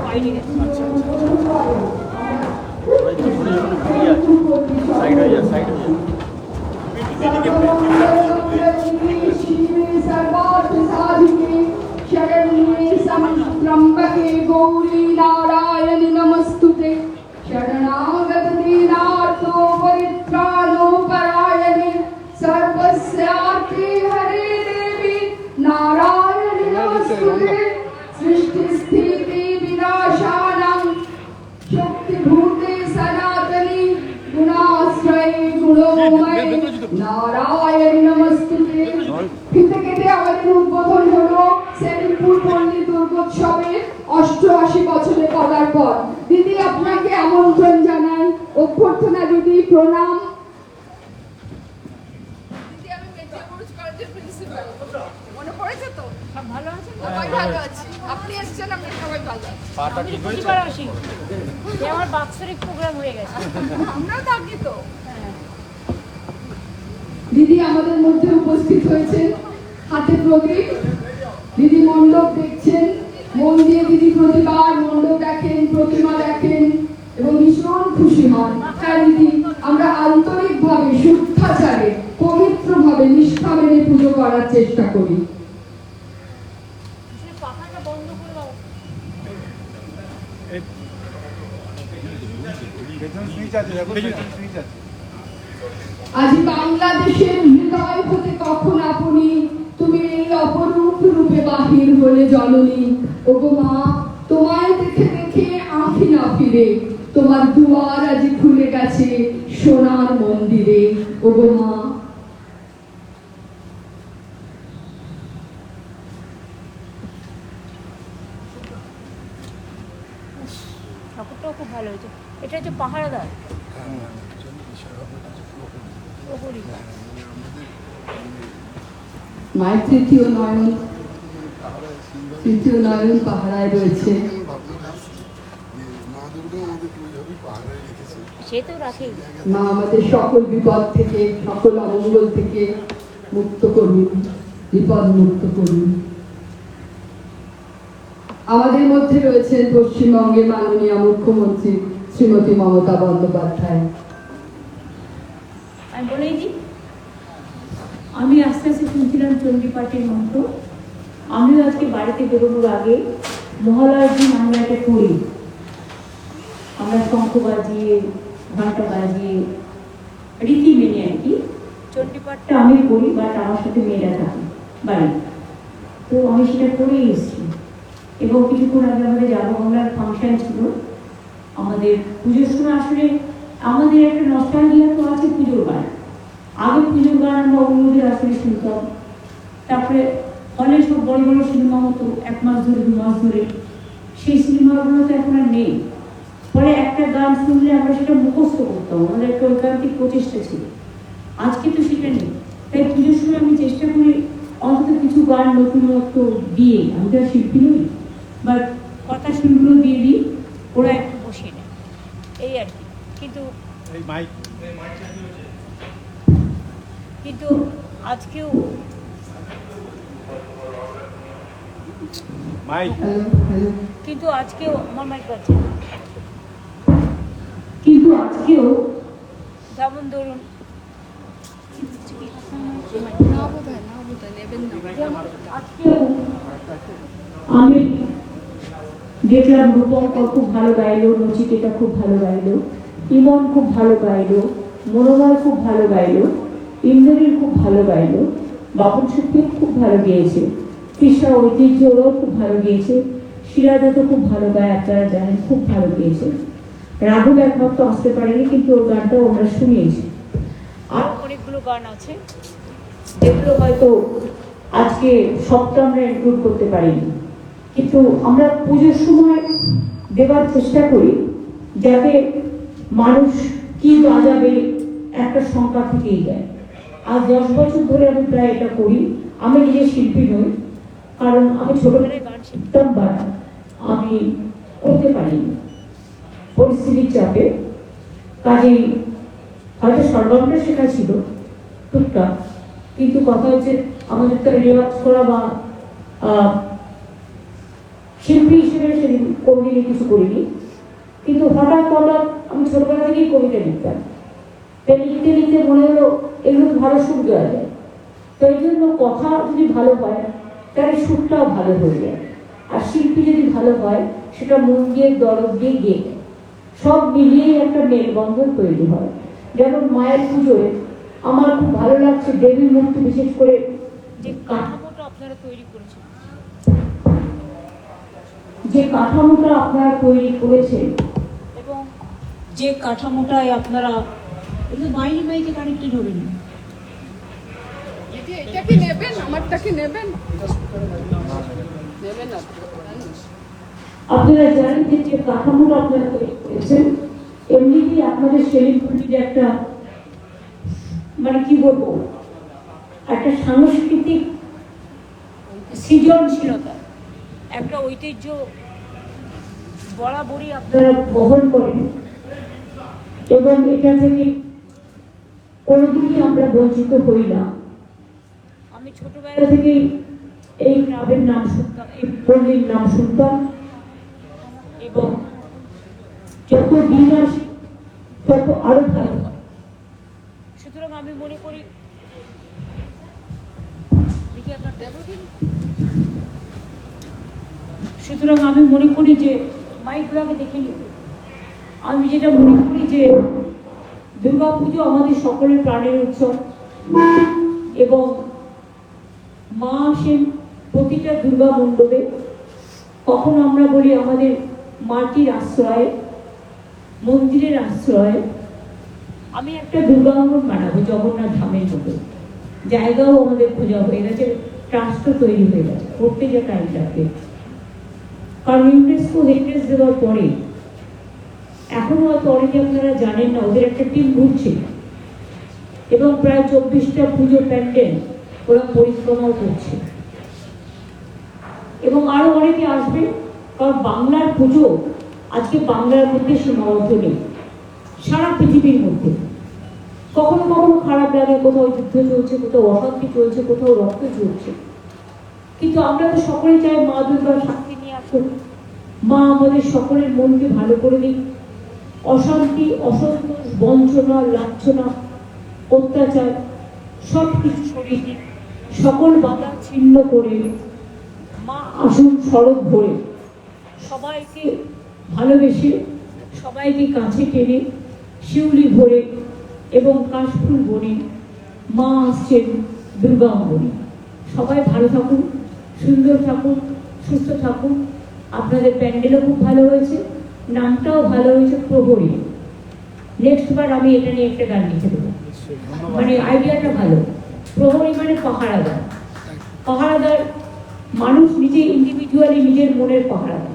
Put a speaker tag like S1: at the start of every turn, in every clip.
S1: বাইরে গেছে।
S2: আচ্ছা সাইড হয়ে যা সাইড হয়ে যা
S3: त्र्यंबके गौरी नारायणि नमस्तुते शरणागत दीनार्तो परित्राणोपरायणे सर्वस्यार्थे हरे देवी नारायणि नमस्तुते सृष्टि स्थिति विनाशानां शक्तिभूते सनातनी गुणाश्रये गुणोमये नारायणि नमस्तुते। ফিতে কেটে আমাদের উদ্বোধন হলো সেলিমপুর পল্লী দুর্গোৎসবের 88 বছরে পদার্পণ। দিদি আপনাকে আমন্ত্রণ জানাই। অভ্যর্থনা দিদি, প্রণাম।
S4: দিদি আমি মেদিনীপুর কলেজের প্রিন্সিপাল। মনে পড়েছে তো? সব ভালো আছেন? সবাই ভালো আছি। আপনি এসেছেন, আমরা সবাই ভালো আছি।
S2: পাটা ঠিক হয়েছে?
S1: প্রতিবার আসি। আমার বাৎসরিক প্রোগ্রাম হয়ে গেছে।
S4: আমরাও থাকি তো।
S3: দিদি আমাদের মধ্যে উপস্থিত হয়েছেন, হাতে প্রদীপ। দিদি মণ্ডপ দেখছেন, মন দিয়ে দিদি প্রতিবার মণ্ডপ দেখেন, প্রতিমা দেখেন এবং ভীষণ খুশি হন। হ্যাঁ দিদি, আমরা আন্তরিকভাবে শুদ্ধাচারে পবিত্রভাবে নিষ্ঠা মেনে পুজো করার চেষ্টা করি।
S1: পাখাটা বন্ধ করে দাও।
S3: আজ বাংলাদেশের হৃদয় হতে কখন আপনি তুমি এই অপরূপ রূপে বাহির হলে জননী। ওগো মা, তোমায় দেখে দেখে আঁখি না ফিরে, তোমার দুয়ার আজ খুলে গেছে সোনার মন্দিরে। ওগো মা,
S1: ঠাকুরটাও খুব ভালো হয়েছে। এটা হচ্ছে পাহাড়াদার প্রহরী।
S3: মায়ের তৃতীয় নয়ন পাহারায় রয়েছে।
S1: সে তো রাখেই।
S3: মা আমাদের সকল বিপদ থেকে, সকল অমঙ্গল থেকে মুক্ত করুন, বিপদ মুক্ত করুন। আমাদের মধ্যে রয়েছেন পশ্চিমবঙ্গের মাননীয় মুখ্যমন্ত্রী শ্রীমতী মমতা বন্দ্যোপাধ্যায়।
S1: আমি বলেই দিই, আমি আস্তে আস্তে শুনছিলাম চণ্ডীপাঠের মন্ত্র। আমিও আজকে বাড়িতে বেরোনোর আগে মহালয়ার দিন আমরা এটা করি। আমরা শঙ্খ বাজিয়ে, ঘন্টা বাজিয়ে, রীতি মেনে আর কি চণ্ডীপাঠটা আমি করি, বাট আমার সাথে মেয়েরা থাকে বাড়ি। তো আমি সেটা করেই এসেছি। এবং কিছুক্ষণ আগে আমাদের জাগবাংলার ফাংশন ছিল। আমাদের পুজোর সময় আসলে আমাদের একটা নস্টালজিয়া তো আছে পুজোর গান। আগে পুজোর গান আমরা অন্যদের আসলে শুনতাম। তারপরে হলে সব বড় বড় সিনেমা হতো 1 মাস ধরে 2 মাস ধরে, সেই সিনেমাগুলো তো এখন আর নেই। ফলে একটা গান শুনলে আমরা সেটা মুখস্থ করতাম, আমাদের একটা ঐকান্তিক প্রচেষ্টা ছিল। আজকে তো সেটা নেই। তাই পুজোর সময় আমি চেষ্টা করি অন্তত কিছু গান নতুনত্ব দিয়ে, আমি তো আর শিল্পী নই, বাট কথা শুনগুলো দিয়ে দিই, ওরা একটু বসিয়ে নেয়, এই আর কি। কিন্তু আজকেও আমার মাইক বাজছে। কিন্তু আজকেও যেমন ধরুন আমি দেখলাম রূপঙ্কর খুব ভালো গাইলো, নচিকেতা খুব ভালো গাইলো, ইমন খুব ভালো গাইলো, মনোময় খুব ভালো গাইলো, ইন্দ্রের খুব ভালো গাইলো, বাপন শক্তি খুব ভালো গেয়েছে, কৃষ্ণা ঐতিহ্য ওরাও খুব ভালো গেয়েছে, সিরাজা তো খুব ভালো গায়, আপনারা জানেন খুব ভালো গেয়েছে। রাঘব একমাত্র আসতে পারেনি, কিন্তু ওর গানটাও আমরা শুনিয়েছি। আর অনেকগুলো গান আছে যেগুলো হয়তো আজকে সবটা আমরা ইনক্লুড করতে পারিনি, কিন্তু আমরা পুজোর সময় দেওয়ার চেষ্টা করি যাতে মানুষ কি বাজাবে একটা সংখ্যা থেকেই যায়। আজ 10 বছর ধরে আমি প্রায় এটা করি। আমি নিজে শিল্পী নই, কারণ আমি ছোটবেলায় গান শিখতাম, বাট আমি করতে পারিনি পরিস্থিতির চাপে। কাজেই হয়তো সরগমটা শেখা ছিল টুকটাক, কিন্তু কথা হচ্ছে আমাদের তো রেওয়াজ করা বা শিল্পী হিসেবে সেদিন করিনি নিয়ে কিছু করিনি, কিন্তু হঠাৎ আমি ছোটবেলা থেকেই কবিতা লিখতাম। তাই লিখতে লিখতে মনে হলো এগুলো ভালো সুর দেওয়া যায়। তাই জন্য কথা যদি ভালো হয় তাহলে সুরটাও ভালো হয়ে যায়, আর শিল্পী যদি ভালো হয় সেটা মন দিয়ে দরদ দিয়ে গেয়ে সব মিলিয়ে একটা মেলবন্ধন তৈরি হয়। যেমন মায়ের পুজোয় আমার খুব ভালো লাগছে দেবীর মূর্তি, বিশেষ করে যে কাঠামোটা আপনারা তৈরি করেছেন, এবং যে কাঠামোটায় আপনারা মাইকে মাইকে কানেক্টেড হবেন।
S4: এটা কি নেবেন? আমারটা কি নেবেন? নেবেন না?
S1: আপনারা জানেন যে কাঠামোটা আপনারা তৈরি করেছেন, এমনিতেই আপনাদের সেলিব্রিটির একটা মানে কি বলবো, একটা সাংস্কৃতিক সৃজনশীলতা, একটা ঐতিহ্য বরাবরই আপনারা বহন করেন, এবং এটা থেকে কোনোদিনই আমরা বঞ্চিত হই না। আমি ছোটবেলা থেকেই এই ক্লাবের নাম শুনতাম, এই পল্লীর নাম শুনতাম, এবং যত দিন আসে তত আরো ভালো হয়। সুতরাং আমি মনে করি যে মাইকগুলোকে দেখে নিব, আমি যেটা মনে করি যে দুর্গাপুজো আমাদের সকলের প্রাণের উৎসব, এবং মা আসেন প্রতিটা দুর্গা মণ্ডপে। কখনো আমরা বলি আমাদের মাটির আশ্রয়, মন্দিরের আশ্রয়। আমি একটা দুর্গাঙ্গন বানাবো জগন্নাথ ধামের মতো, জায়গাও আমাদের খোঁজা হয়ে গেছে, ট্রাস্টও তৈরি হয়ে গেছে, করতে যা টাইম লাগবে। কারণ ইউনেস্কো হেরিটেজ দেওয়ার পরে এখনো হয়তো অনেকে আপনারা জানেন না, ওদের একটা টিম ঘুরছে এবং প্রায় 24টা পুজো প্যান্ডেল ওরা পরিক্রমাও করছে, এবং আরো অনেকে আসবে। কারণ বাংলার পুজো আজকে বাংলার মধ্যে সীমাবদ্ধ নেই, সারা পৃথিবীর মধ্যে। কখনো কখনো খারাপ লাগে, কোথাও যুদ্ধ চলছে, কোথাও অশান্তি চলছে, কোথাও রক্ত চলছে, কিন্তু আমরা তো সকলেই চাই মা দুর্গা শান্তি নিয়ে আসুন, মা আমাদের সকলের মনকে ভালো করে দিন, অশান্তি, অসন্তোষ, বঞ্চনা, লাঞ্ছনা, অত্যাচার সব কিছু সরিয়ে দিন, সকল বাধা ছিন্ন করে মা আসুন সড়ক ভরে, সবাইকে ভালোবেসে, সবাইকে কাছে টেনে, শিউলি ভরে এবং কাশফুল বনে মা আসছেন দুর্গা অঙ্গনে। সবাই ভালো থাকুন, সুন্দর থাকুন, সুস্থ থাকুন। আপনাদের প্যান্ডেলও খুব ভালো হয়েছে, নামটাও ভালো হয়েছে, প্রহরী। নেক্সট বার আমি এটা নিয়ে একটা গান লিখে দেবো, মানে আইডিয়াটা ভালো। প্রহরী মানে পাহারাদার। পাহারাদার মানুষ নিজে ইন্ডিভিজুয়ালি নিজের মনের পাহারাদার।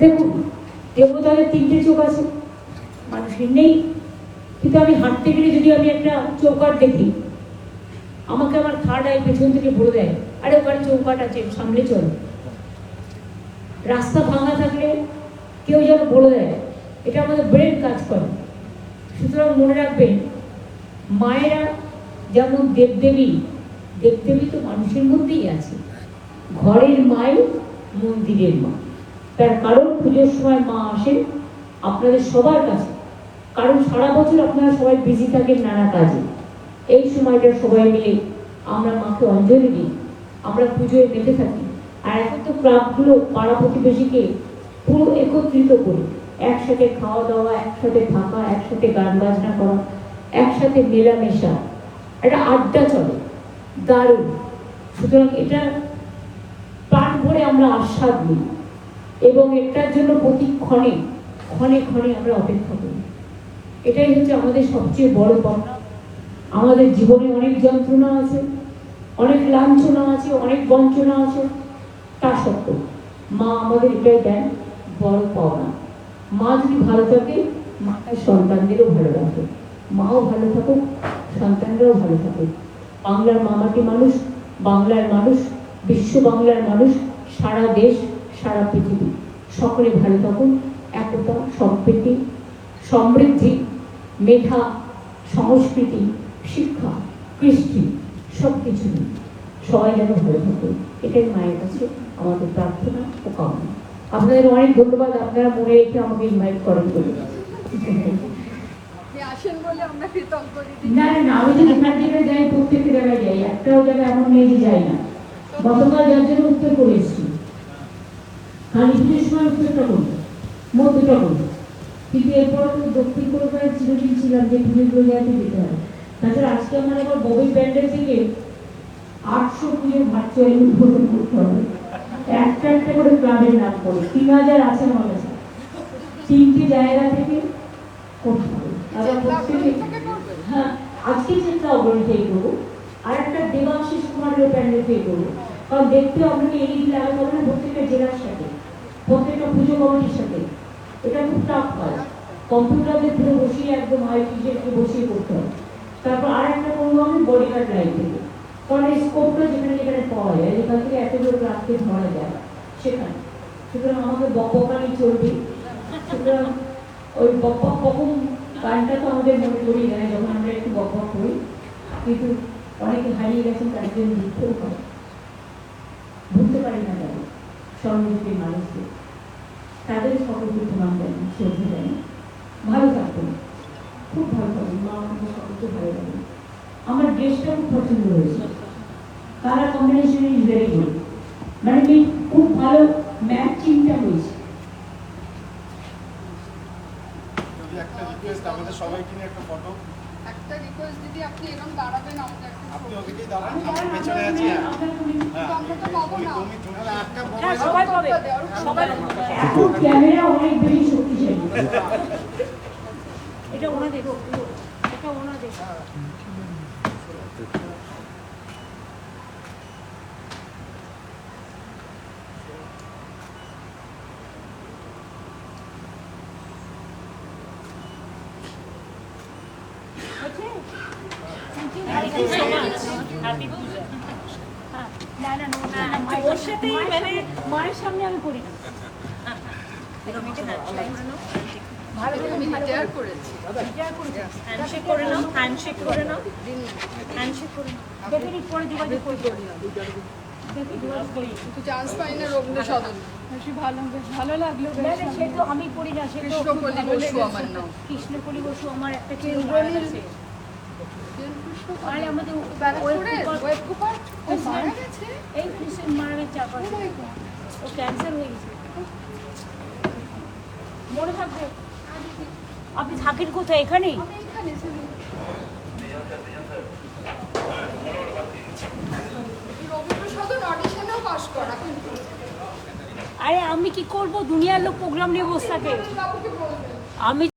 S1: দেখুন, দেবতাদের 3টে চোখ আছে, মানুষের নেই। কিন্তু আমি হাঁটতে গেলে যদি আমি একটা চৌকাঠ দেখি, আমাকে আমার থার্ড আই পেছন থেকে বলে দেয়, আরে ওখানে চৌকাঠ আছে, সামনে চল। রাস্তা ভাঙা থাকলে কেউ যেন বলে দেয়, এটা আমাদের ব্রেন কাজ করে। সুতরাং মনে রাখবেন, মায়েরা যেমন দেবদেবী, দেবদেবী তো মানুষের মধ্যেই আছে। ঘরের মাই মন্দিরের মা। তার কারণ পুজোর সময় মা আসেন আপনাদের সবার কাছে, কারণ সারা বছর আপনারা সবাই বিজি থাকেন নানা কাজে। এই সময়টা সবাই মিলে আমরা মাকে অঞ্জলি দিই, আমরা পুজোয় মেতে থাকি। আর এখন তো ক্লাবগুলো পাড়া প্রতিবেশীকে পুরো একত্রিত করি, একসাথে খাওয়া দাওয়া, একসাথে থাকা, একসাথে গান বাজনা করা, একসাথে মেলামেশা, একটা আড্ডা চলে, দারুণ। সুতরাং এটা প্রাণ ভরে আমরা আস্বাদ নিই, এবং এটার জন্য প্রতি ক্ষণে ক্ষণে ক্ষণে আমরা অপেক্ষা করি। এটাই হচ্ছে আমাদের সবচেয়ে বড় পাওনা। আমাদের জীবনে অনেক যন্ত্রণা আছে, অনেক লাঞ্ছনা আছে, অনেক বঞ্চনা আছে, তা সত্ত্বেও মা আমাদের এটাই দেন বড় পাওনা। মা যদি ভালো থাকে, মা তার সন্তানদেরও ভালো রাখে, মাও ভালো থাকুক, সন্তানরাও ভালো থাকুক। বাংলার মামাটি মানুষ, বাংলার মানুষ, বিশ্ব বাংলার মানুষ, সারা দেশ, সারা পৃথিবী সকলে ভালো থাকুন। একতা, সম্প্রীতি, সমৃদ্ধি, মেধা, সংস্কৃতি, শিক্ষা, কৃষ্টি সব কিছু সবাই যেন ভালো থাকুন, এটাই মায়ের কাছে আমাদের প্রার্থনা ও কামনা। আপনাদের অনেক ধন্যবাদ, আপনারা মনে রেখে আমাকে ইনভাইট করেন বলে।
S4: আপনি আসেন বলে আমরা কৃতজ্ঞ দিদি।
S1: না না না, আমি তো যেখানে যেখানে যাই প্রত্যেকটা জায়গায় যাই, একটাও জায়গায় এমন নেই যে যাই না। গতকাল যার জন্য উত্তর করে এসেছি, কালী পুজোর সময় উত্তরটা করি, মধ্যটা করি, কিন্তু এরপর তো দক্ষিণ কলকাতায় চিরদিন ছিলাম যে পুজোগুলো জায়গাতে যেতে হবে। তাছাড়া আজকে আমার আবার ববি প্যান্ডেল থেকে 800 পুজোর ভার্চুয়ালি উদ্বোধন করতে হবে, একটা একটা করে ক্লাবের নাম করে 3000 আছে আমার কাছে, 3টে জায়গা থেকে করতে হবে। আবার প্রত্যেকে হ্যাঁ, আজকে চিন্তা অগ্রণী থেকে করবো, আর একটা দেবাশিস কুমারের প্যান্ডেল থেকে করবো, কারণ দেখতে আপনাকে এলইডি লাগাতে হবে না প্রত্যেকটা জেলার সাথে, প্রত্যেকটা পুজো কমিটির সাথে। এটা খুব টাফ কাজ, কম্পিউটারদের ধরে বসিয়ে একদম আইটিজেডকে বসিয়ে করতে হবে। তারপর আর একটা করবো আমি বডিগার্ড লাইন থেকে, কারণ এই স্কোপটা যেখানে যেখানে পাওয়া যায়, যেখান থেকে এতগুলো রাখতে ধরা যায় সেখানে, সুতরাং আমাকে বকবকানি চলবে। সুতরাং ওই বকবক কখন গানটা তো আমাদের মনে করিয়ে দেয় যখন আমরা একটু বকবক করি, কিন্তু অনেকে হারিয়ে গেছেন, তার জন্য লিখতেও হয়, ভুলতে পারি না যাবে স্বর্ণযুগের মানুষদের, তাদের সকলকে প্রণাম জানি, শ্রদ্ধা জানি। ভালো থাকবেন, খুব ভালো থাকবেন, মা আমাকে সকলকে ভালো লাগবে। আমার ড্রেসটা খুব পছন্দ হয়েছে, colour combination is very good, মানে কি খুব ভালো ম্যাচিংটা হয়েছে।
S2: একটা রিকোয়েস্ট, আমাদের সবাইকে নিয়ে একটা ফটো।
S4: একটা রিকোয়েস্ট দিদি, আপনি এরকম দাঁড়াবেন আমাদের একটা
S2: আপনি
S4: ছবি।
S2: ওদিকেই দাঁড়ান, আমি পেছনে আছি।
S4: কিন্তু আমরা তো পাবো না।
S2: তুমি একটা
S5: হ্যাঁ, সবাই পাবে, সবাই
S1: এখন ক্যামেরা অনেক বেশি শক্তিশালী।
S5: এটা ওনাদের, এটা ওনাদের। ওর সাথেই মানে মায়ের সামনে আমি করি না।
S4: ভালো করে আমি রিটায়ার করেছি।
S5: হ্যান্ডশেক করে নাও, হ্যান্ডশেক করে নাও, হ্যান্ডশেক করে নাও। দেখে নি পরে যোগাযোগ করি। দেখে যোগাযোগ করি।
S4: কিন্তু চান্স পাই না রবীন্দ্র সদন। বেশ ভালো লাগলো।
S5: সে তো আমি করি না, সে তো
S4: কৃষ্ণকলি বসু আমার নাম।
S5: কৃষ্ণকলি বসু আমার একটা ছিল,
S4: ইন্দ্রনীল
S5: আছে। আরে আমাদের
S4: ওয়েব কুপার ও মারা গেছে।
S5: এই কৃষ্ণ মারা গেছে, আবার ও ক্যান্সার হয়ে গেছে। মনে থাকবে। আপনি থাকেন কোথায়? এখানেই?
S4: আমি এখানে ছিলাম। রবীন্দ্র সদন অডিশনেও পাস করা কিন্তু।
S5: আরে আমি কি করব, দুনিয়ার লোক প্রোগ্রাম নিয়ে বসে থাকে।
S4: বাবুকে বলবেন।
S5: আমি